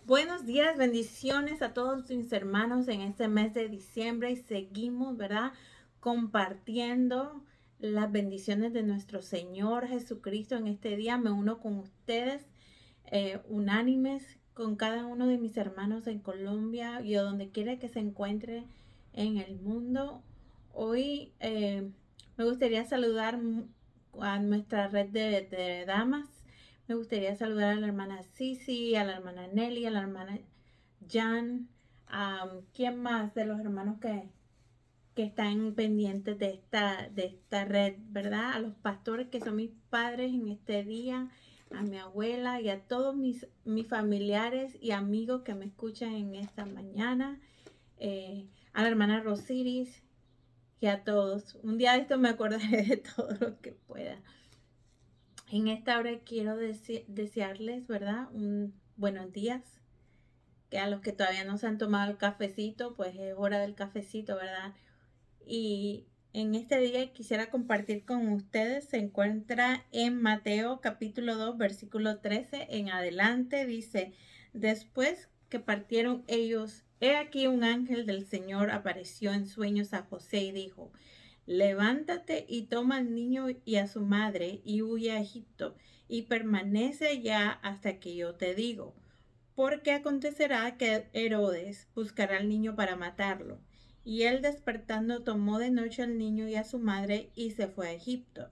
Buenos días, bendiciones a todos mis hermanos en este mes de diciembre y seguimos, ¿verdad? Compartiendo las bendiciones de nuestro Señor Jesucristo en este día. Me uno con ustedes, unánimes, con cada uno de mis hermanos en Colombia y a donde quiera que se encuentre en el mundo. Hoy me gustaría saludar a nuestra red de damas. Me gustaría saludar a la hermana Sisi, a la hermana Nelly, a la hermana Jan. ¿Quién más de los hermanos que están pendientes de esta red, verdad? A los pastores que son mis padres en este día, a mi abuela y a todos mis familiares y amigos que me escuchan en esta mañana, a la hermana Rosiris y a todos. Un día de esto me acordaré de todo lo que pueda. En esta hora quiero desearles, ¿verdad? Un buenos días. Que a los que todavía no se han tomado el cafecito, pues es hora del cafecito, ¿verdad? Y en este día quisiera compartir con ustedes, se encuentra en Mateo capítulo 2, versículo 13 en adelante, dice, después que partieron ellos, he aquí un ángel del Señor apareció en sueños a José y dijo, levántate y toma al niño y a su madre y huye a Egipto y permanece allá hasta que yo te digo, porque acontecerá que Herodes buscará al niño para matarlo. Y él despertando tomó de noche al niño y a su madre y se fue a Egipto.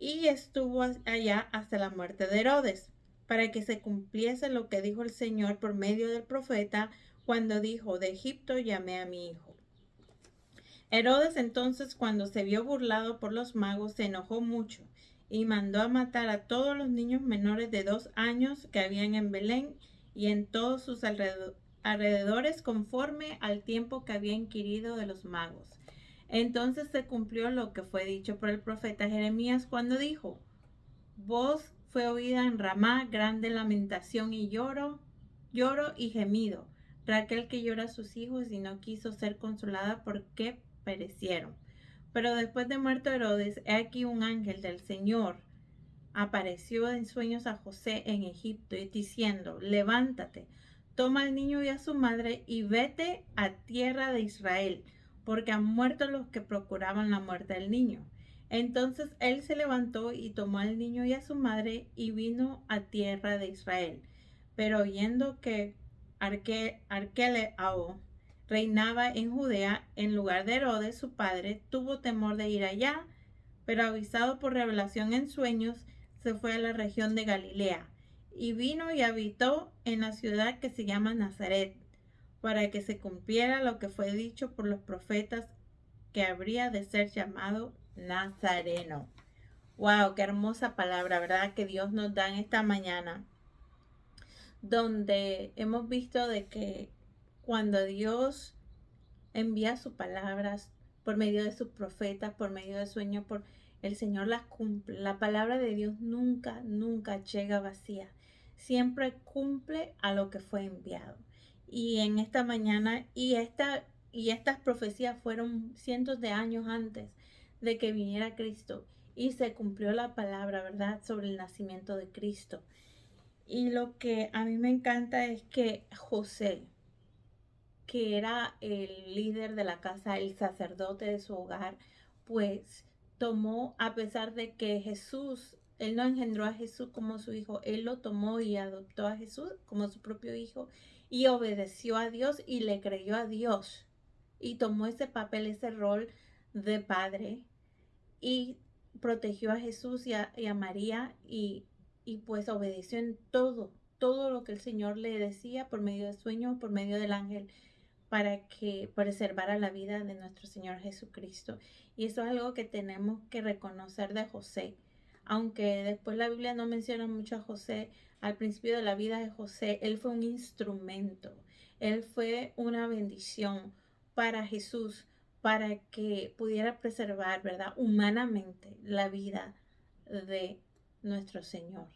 Y estuvo allá hasta la muerte de Herodes, para que se cumpliese lo que dijo el Señor por medio del profeta, cuando dijo, de Egipto llamé a mi hijo. Herodes entonces, cuando se vio burlado por los magos, se enojó mucho y mandó a matar a todos los niños menores de 2 años que habían en Belén y en todos sus alrededores, conforme al tiempo que había inquirido de los magos. Entonces se cumplió lo que fue dicho por el profeta Jeremías cuando dijo, voz fue oída en Ramá, grande lamentación y lloro, lloro y gemido. Raquel que llora a sus hijos y no quiso ser consolada porque perecieron. Pero después de muerto Herodes, he aquí un ángel del Señor apareció en sueños a José en Egipto y diciendo, levántate, toma al niño y a su madre y vete a tierra de Israel, porque han muerto los que procuraban la muerte del niño. Entonces él se levantó y tomó al niño y a su madre y vino a tierra de Israel. Pero oyendo que Arquelao reinaba en Judea en lugar de Herodes su padre, tuvo temor de ir allá, pero avisado por revelación en sueños, se fue a la región de Galilea y vino y habitó en la ciudad que se llama Nazaret, para que se cumpliera lo que fue dicho por los profetas, que habría de ser llamado Nazareno. Wow, qué hermosa palabra, ¿verdad? Que Dios nos da en esta mañana, donde hemos visto de que cuando Dios envía sus palabras por medio de sus profetas, por medio de sueños, por el Señor las cumple. La palabra de Dios nunca, nunca llega vacía. Siempre cumple a lo que fue enviado. Y en esta mañana, estas profecías fueron cientos de años antes de que viniera Cristo. Y se cumplió la palabra, ¿verdad?, sobre el nacimiento de Cristo. Y lo que a mí me encanta es que José, que era el líder de la casa, el sacerdote de su hogar, pues tomó, a pesar de que él no engendró a Jesús como su hijo, él lo tomó y adoptó a Jesús como su propio hijo y obedeció a Dios y le creyó a Dios y tomó ese papel, ese rol de padre y protegió a Jesús y a María y pues obedeció en todo lo que el Señor le decía por medio de sueños, por medio del ángel, para que preservara la vida de nuestro Señor Jesucristo. Y eso es algo que tenemos que reconocer de José. Aunque después la Biblia no menciona mucho a José, al principio de la vida de José, él fue un instrumento, él fue una bendición para Jesús, para que pudiera preservar, ¿verdad?, humanamente la vida de nuestro Señor.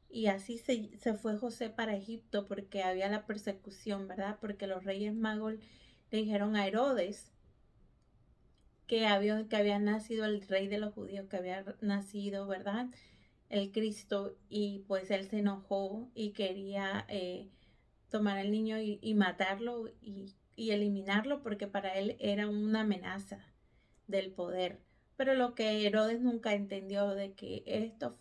Y así se fue José para Egipto porque había la persecución, ¿verdad? Porque los reyes magos le dijeron a Herodes que había nacido el rey de los judíos, que había nacido, ¿verdad?, el Cristo, y pues él se enojó y quería tomar al niño y matarlo y eliminarlo, porque para él era una amenaza del poder. Pero lo que Herodes nunca entendió de que esto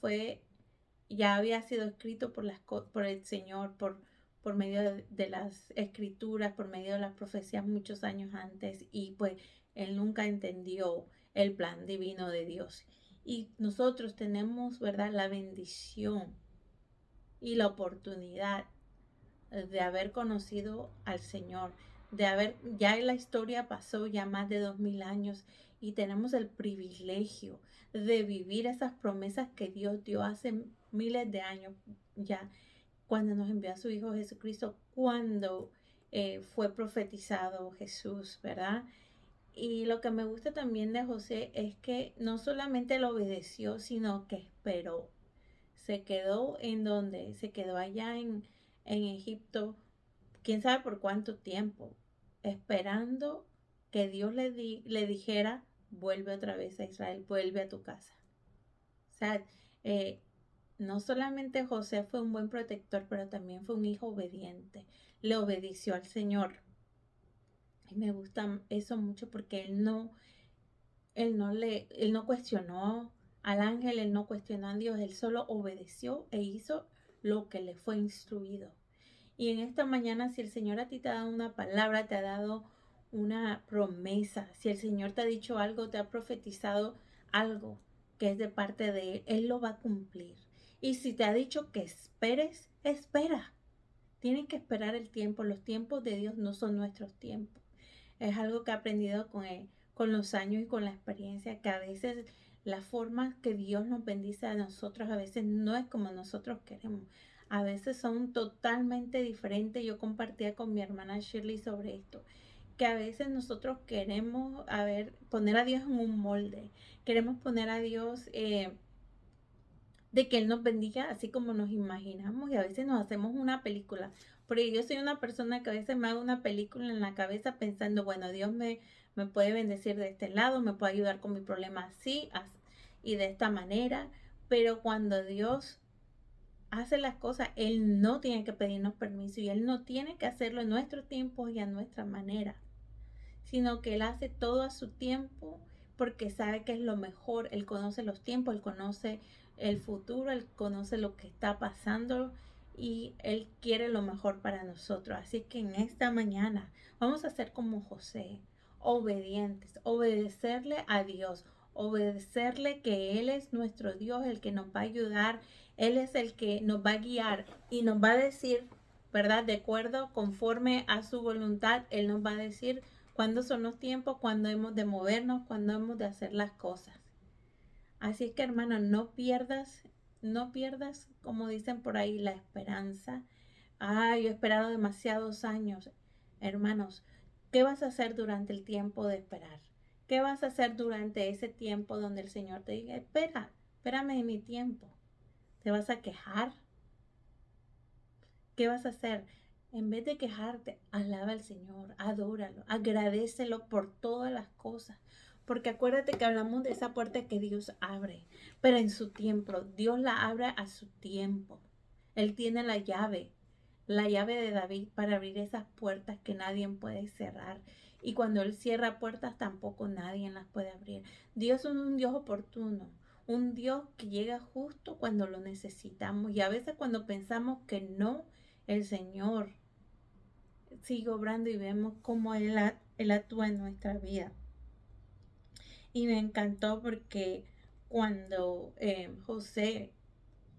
ya había sido escrito por el Señor, por medio de las escrituras, por medio de las profecías muchos años antes, y pues él nunca entendió el plan divino de Dios. Y nosotros tenemos, ¿verdad?, la bendición y la oportunidad de haber conocido al Señor, ya la historia pasó ya más de 2000 años y tenemos el privilegio de vivir esas promesas que Dios dio hace miles de años ya, cuando nos envió a su Hijo Jesucristo, cuando fue profetizado Jesús, ¿verdad? Y lo que me gusta también de José es que no solamente lo obedeció, sino que esperó. Se quedó se quedó allá en Egipto, quién sabe por cuánto tiempo, esperando que Dios le dijera, vuelve otra vez a Israel, vuelve a tu casa. O sea, eh, no solamente José fue un buen protector, pero también fue un hijo obediente. Le obedeció al Señor. Y me gusta eso mucho porque él no cuestionó al ángel, él no cuestionó a Dios, él solo obedeció e hizo lo que le fue instruido. Y en esta mañana, si el Señor a ti te ha dado una palabra, te ha dado una promesa, si el Señor te ha dicho algo, te ha profetizado algo que es de parte de Él lo va a cumplir. Y si te ha dicho que esperes, espera. Tienes que esperar el tiempo. Los tiempos de Dios no son nuestros tiempos. Es algo que he aprendido con los años y con la experiencia, que a veces la forma que Dios nos bendice a nosotros a veces no es como nosotros queremos. A veces son totalmente diferentes. Yo compartía con mi hermana Shirley sobre esto, que a veces nosotros queremos, poner a Dios en un molde. Queremos poner a Dios de que Él nos bendiga así como nos imaginamos, y a veces nos hacemos una película. Porque yo soy una persona que a veces me hago una película en la cabeza pensando, bueno, Dios me puede bendecir de este lado, me puede ayudar con mi problema y de esta manera, pero cuando Dios hace las cosas, Él no tiene que pedirnos permiso y Él no tiene que hacerlo en nuestros tiempos y a nuestra manera, sino que Él hace todo a su tiempo porque sabe que es lo mejor. Él conoce los tiempos, Él conoce el futuro, Él conoce lo que está pasando y Él quiere lo mejor para nosotros. Así que en esta mañana vamos a ser como José, obedientes, obedecerle a Dios, obedecerle que Él es nuestro Dios, el que nos va a ayudar, Él es el que nos va a guiar y nos va a decir, ¿verdad? De acuerdo, conforme a su voluntad, Él nos va a decir cuándo son los tiempos, cuándo hemos de movernos, cuándo hemos de hacer las cosas. Así es que, hermano, no pierdas, como dicen por ahí, la esperanza. Yo he esperado demasiados años. Hermanos, ¿qué vas a hacer durante el tiempo de esperar? ¿Qué vas a hacer durante ese tiempo donde el Señor te diga, espérame en mi tiempo? ¿Te vas a quejar? ¿Qué vas a hacer? En vez de quejarte, alaba al Señor, adóralo, agradécelo por todas las cosas. Porque acuérdate que hablamos de esa puerta que Dios abre, pero en su tiempo, Dios la abre a su tiempo. Él tiene la llave de David para abrir esas puertas que nadie puede cerrar. Y cuando Él cierra puertas, tampoco nadie las puede abrir. Dios es un Dios oportuno, un Dios que llega justo cuando lo necesitamos. Y a veces cuando pensamos que no, el Señor sigue obrando y vemos cómo Él actúa en nuestra vida. Y me encantó porque cuando José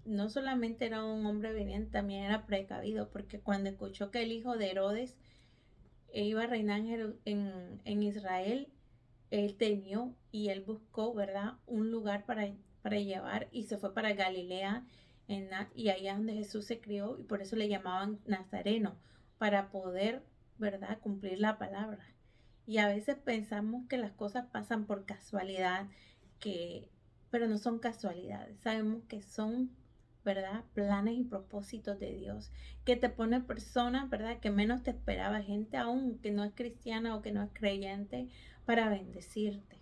no solamente era un hombre obediente, también era precavido, porque cuando escuchó que el hijo de Herodes iba a reinar en Israel, él temió y él buscó, ¿verdad?, un lugar para llevar y se fue para Galilea y allá es donde Jesús se crió y por eso le llamaban Nazareno, para poder, ¿verdad?, cumplir la palabra. Y a veces pensamos que las cosas pasan por casualidad, pero no son casualidades. Sabemos que son, ¿verdad?, planes y propósitos de Dios, que te pone personas, ¿verdad?, que menos te esperaba, gente aún que no es cristiana o que no es creyente, para bendecirte.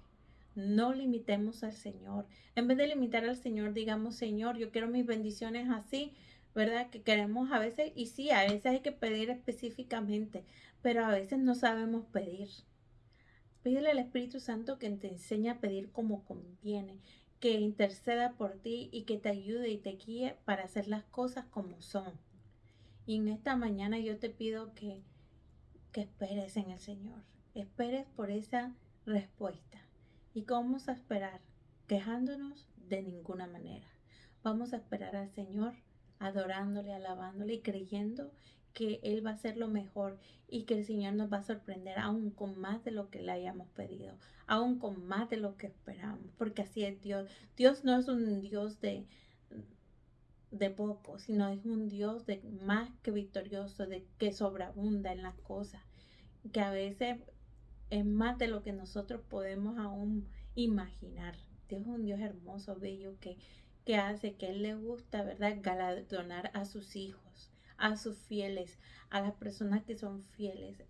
No limitemos al Señor. En vez de limitar al Señor, digamos, Señor, yo quiero mis bendiciones así, ¿verdad? Que queremos a veces, y sí, a veces hay que pedir específicamente, pero a veces no sabemos pedir. Pídele al Espíritu Santo que te enseñe a pedir como conviene, que interceda por ti y que te ayude y te guíe para hacer las cosas como son. Y en esta mañana yo te pido que esperes en el Señor, esperes por esa respuesta. ¿Y cómo vamos a esperar? Quejándonos de ninguna manera. Vamos a esperar al Señor adorándole, alabándole y creyendo que Él va a hacer lo mejor y que el Señor nos va a sorprender aún con más de lo que le hayamos pedido, aún con más de lo que esperamos, porque así es Dios. Dios no es un Dios de poco, sino es un Dios de más que victorioso, de que sobreabunda en las cosas, que a veces es más de lo que nosotros podemos aún imaginar. Dios es un Dios hermoso, bello, que hace, que Él le gusta, ¿verdad? Galardonar a sus hijos, a sus fieles, a las personas que son fieles.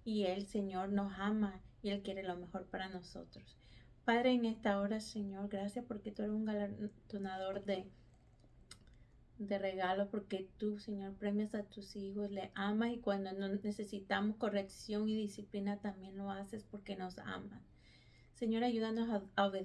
Y el Señor nos ama y Él quiere lo mejor para nosotros. Padre, en esta hora, Señor, gracias porque tú eres un galardonador de regalo, porque tú, Señor, premias a tus hijos, le amas y cuando necesitamos corrección y disciplina también lo haces porque nos amas. Señor, ayúdanos a obedecer